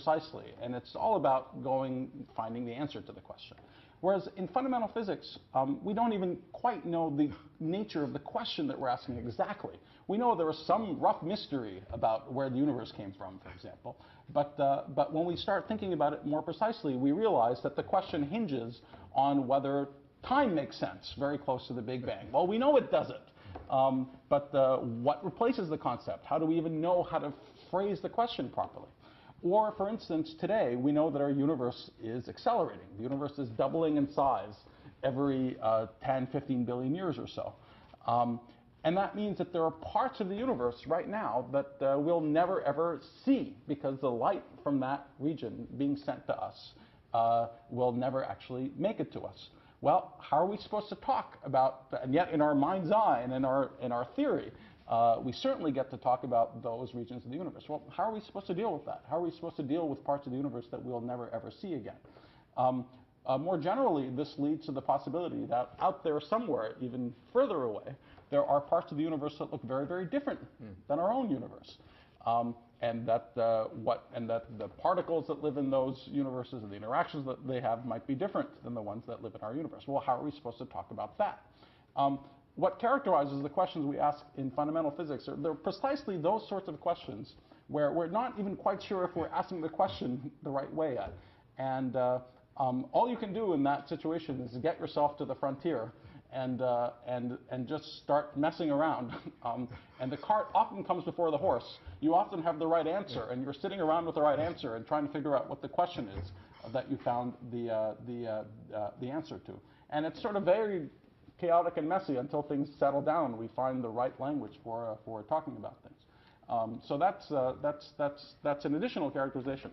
precisely, and it's all about finding the answer to the question. Whereas in fundamental physics, we don't even quite know the nature of the question that we're asking exactly. We know there is some rough mystery about where the universe came from, for example, but when we start thinking about it more precisely, we realize that the question hinges on whether time makes sense very close to the Big Bang. Well, we know it doesn't, but what replaces the concept? How do we even know how to phrase the question properly? Or, for instance, today, we know that our universe is accelerating. The universe is doubling in size every 10, 15 billion years or so. And that means that there are parts of the universe right now that we'll never, ever see, because the light from that region being sent to us will never actually make it to us. Well, how are we supposed to talk about that? And yet, in our mind's eye and in our theory, we certainly get to talk about those regions of the universe. Well, how are we supposed to deal with that? How are we supposed to deal with parts of the universe that we'll never, ever see again? More generally, this leads to the possibility that out there somewhere, even further away, there are parts of the universe that look very, very different than our own universe. And that the particles that live in those universes and the interactions that they have might be different than the ones that live in our universe. Well, how are we supposed to talk about that? What characterizes the questions we ask in fundamental physics are they're precisely those sorts of questions where we're not even quite sure if we're asking the question the right way yet. And all you can do in that situation is get yourself to the frontier and just start messing around. And the cart often comes before the horse. You often have the right answer, and you're sitting around with the right answer and trying to figure out what the question is that you found the answer to. And it's sort of very chaotic and messy until things settle down and we find the right language for talking about things. So that's an additional characterization.